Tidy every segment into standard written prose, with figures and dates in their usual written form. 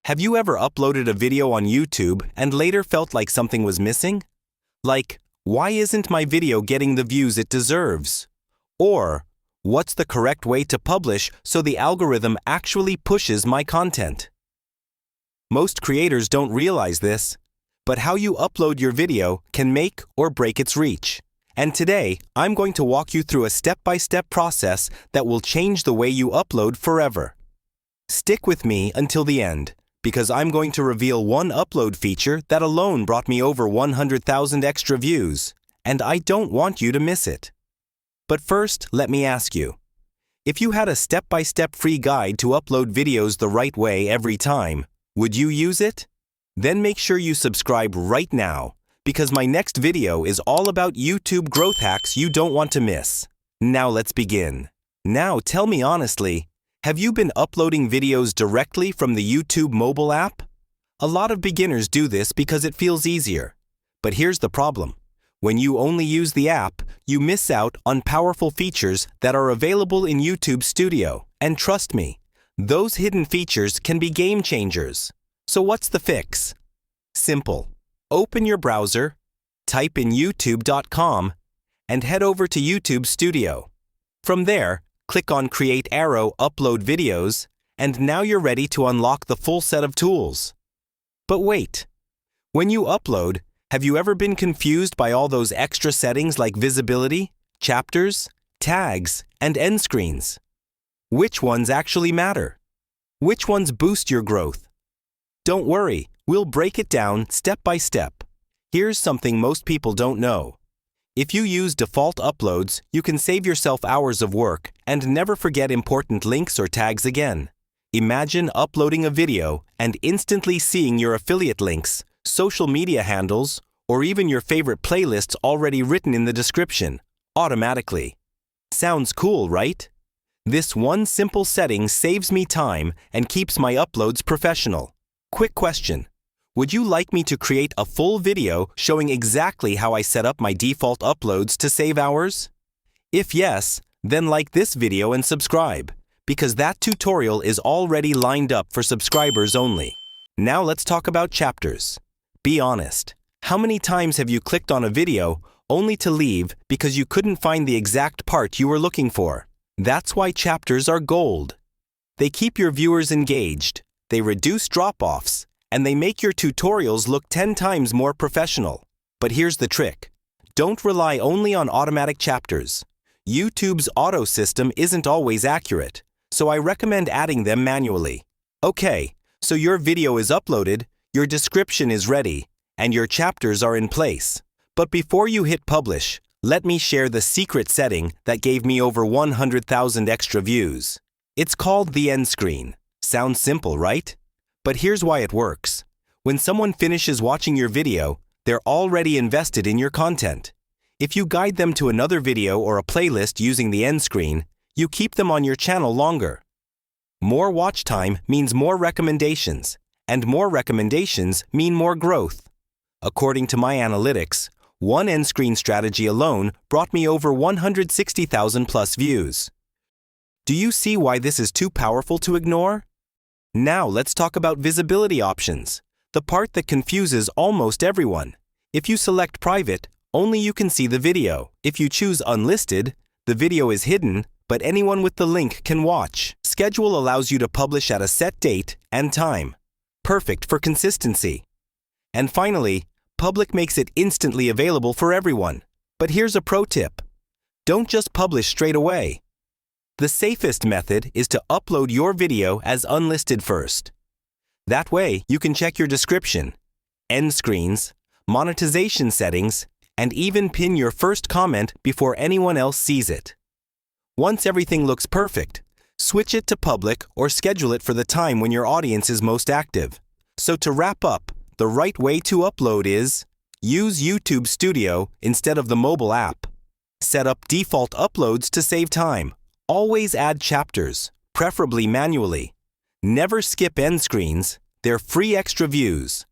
Have you ever uploaded a video on YouTube and later felt like something was missing? Like, why isn't my video getting the views it deserves? Or, what's the correct way to publish so the algorithm actually pushes my content? Most creators don't realize this, but how you upload your video can make or break its reach. And today, I'm going to walk you through a step-by-step process that will change the way you upload forever. Stick with me until the end, because I'm going to reveal one upload feature that alone brought me over 100,000 extra views, and I don't want you to miss it. But first, let me ask you, if you had a step-by-step free guide to upload videos the right way every time, would you use it? Then make sure you subscribe right now, because my next video is all about YouTube growth hacks you don't want to miss. Now let's begin. Now tell me honestly, have you been uploading videos directly from the YouTube mobile app? A lot of beginners do this because it feels easier. But here's the problem. When you only use the app, you miss out on powerful features that are available in YouTube Studio. And trust me, those hidden features can be game changers. So what's the fix? Simple. Open your browser, type in youtube.com, and head over to YouTube Studio. From there, click on Create Arrow Upload Videos, and now you're ready to unlock the full set of tools. But wait, when you upload, have you ever been confused by all those extra settings like visibility, chapters, tags, and end screens? Which ones actually matter? Which ones boost your growth? Don't worry, we'll break it down step by step. Here's something most people don't know. If you use default uploads, you can save yourself hours of work and never forget important links or tags again. Imagine uploading a video and instantly seeing your affiliate links, social media handles, or even your favorite playlists already written in the description, automatically. Sounds cool, right? This one simple setting saves me time and keeps my uploads professional. Quick question. Would you like me to create a full video showing exactly how I set up my default uploads to save hours? If yes, then like this video and subscribe, because that tutorial is already lined up for subscribers only. Now let's talk about chapters. Be honest. How many times have you clicked on a video only to leave because you couldn't find the exact part you were looking for? That's why chapters are gold. They keep your viewers engaged, they reduce drop-offs, and they make your tutorials look 10 times more professional. But here's the trick. Don't rely only on automatic chapters. YouTube's auto system isn't always accurate, so I recommend adding them manually. Okay, so your video is uploaded, your description is ready, and your chapters are in place. But before you hit publish, let me share the secret setting that gave me over 100,000 extra views. It's called the end screen. Sounds simple, right? But here's why it works. When someone finishes watching your video, they're already invested in your content. If you guide them to another video or a playlist using the end screen, you keep them on your channel longer. More watch time means more recommendations, and more recommendations mean more growth. According to my analytics, one end screen strategy alone brought me over 160,000 plus views. Do you see why this is too powerful to ignore? Now let's talk about visibility options, the part that confuses almost everyone. If you select private, only you can see the video. If you choose unlisted, the video is hidden, but anyone with the link can watch. Schedule allows you to publish at a set date and time. Perfect for consistency. And finally, public makes it instantly available for everyone. But here's a pro tip. Don't just publish straight away. The safest method is to upload your video as unlisted first. That way, you can check your description, end screens, monetization settings, and even pin your first comment before anyone else sees it. Once everything looks perfect, switch it to public or schedule it for the time when your audience is most active. So to wrap up, the right way to upload is use YouTube Studio instead of the mobile app. Set up default uploads to save time. Always add chapters, preferably manually. Never skip end screens, they're free extra views.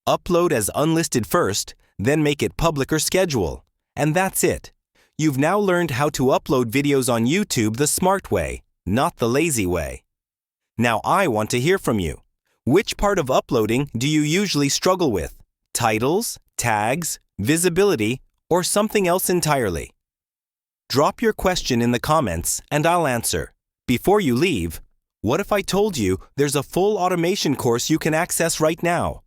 Upload as unlisted first, then make it public or schedule. And that's it. You've now learned how to upload videos on YouTube the smart way, not the lazy way. Now I want to hear from you. Which part of uploading do you usually struggle with? Titles, tags, visibility, or something else entirely? Drop your question in the comments and I'll answer. Before you leave, what if I told you there's a full automation course you can access right now?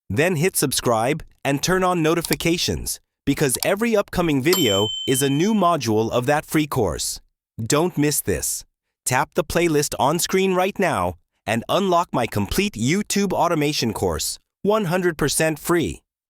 Then hit subscribe and turn on notifications because every upcoming video is a new module of that free course. Don't miss this. Tap the playlist on screen right now and unlock my complete YouTube automation course, 100% free.